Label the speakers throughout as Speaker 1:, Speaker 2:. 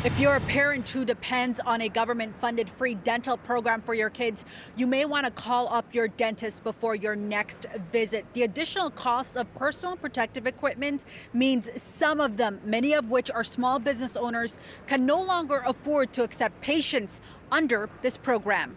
Speaker 1: If you're a parent who depends on a government-funded free dental program for your kids, you may want to call up your dentist before your next visit. The additional cost of personal protective equipment means some of them, many of which are small business owners, can no longer afford to accept patients under this program.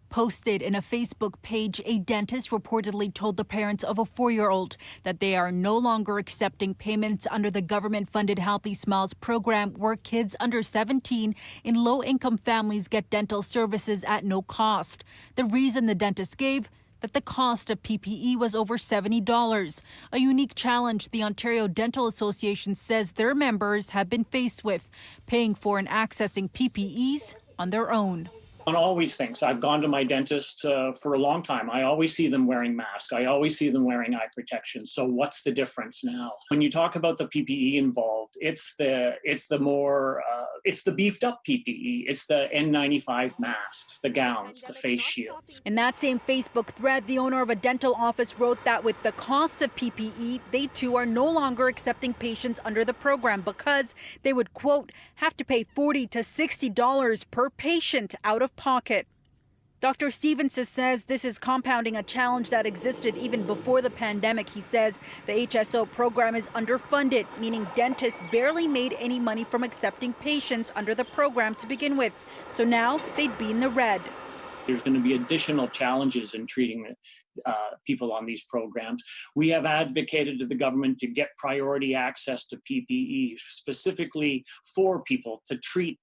Speaker 1: Posted in a Facebook page, a dentist reportedly told the parents of a 4-year-old that they are no longer accepting payments under the government-funded Healthy Smiles program, where kids under 17 in low-income families get dental services at no cost. The reason the dentist gave, that the cost of PPE was over $70, a unique challenge the Ontario Dental Association says their members have been faced with, paying for and accessing PPEs on their own.
Speaker 2: One always thinks, I've gone to my dentist for a long time. I always see them wearing masks. I always see them wearing eye protection. So what's the difference now? When you talk about the PPE involved, it's the beefed up PPE. It's the N95 masks, the gowns, the face shields.
Speaker 1: In that same Facebook thread, the owner of a dental office wrote that with the cost of PPE, they too are no longer accepting patients under the program because they would, quote, have to pay $40 to $60 per patient out of pocket. Dr. Stevenson says this is compounding a challenge that existed even before the pandemic. He says the HSO program is underfunded, meaning dentists barely made any money from accepting patients under the program to begin with. So now they'd be in the red.
Speaker 2: There's going to be additional challenges in treating people on these programs. We have advocated to the government to get priority access to PPE, specifically for people to treat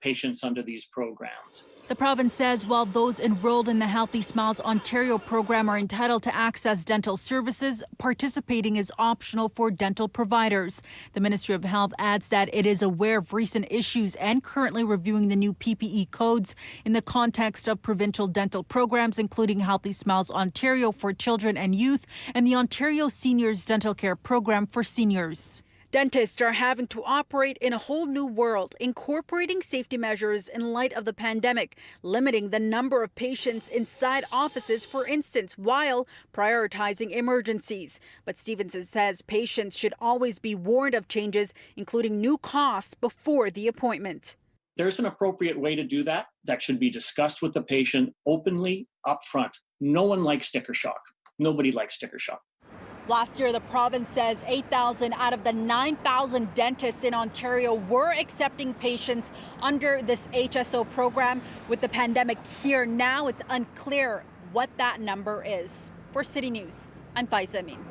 Speaker 2: patients under these programs.
Speaker 1: The province says while those enrolled in the Healthy Smiles Ontario program are entitled to access dental services, participating is optional for dental providers. The Ministry of Health adds that it is aware of recent issues and currently reviewing the new PPE codes in the context of provincial dental programs, including Healthy Smiles Ontario for children and youth and the Ontario Seniors Dental Care Program for seniors. Dentists are having to operate in a whole new world, incorporating safety measures in light of the pandemic, limiting the number of patients inside offices, for instance, while prioritizing emergencies. But Stevenson says patients should always be warned of changes, including new costs, before the appointment.
Speaker 2: There's an appropriate way to do that should be discussed with the patient openly up front. No one likes sticker shock. Nobody likes sticker shock.
Speaker 1: Last year, the province says 8,000 out of the 9,000 dentists in Ontario were accepting patients under this HSO program. With the pandemic here now, it's unclear what that number is. For City News, I'm Faiza Amin.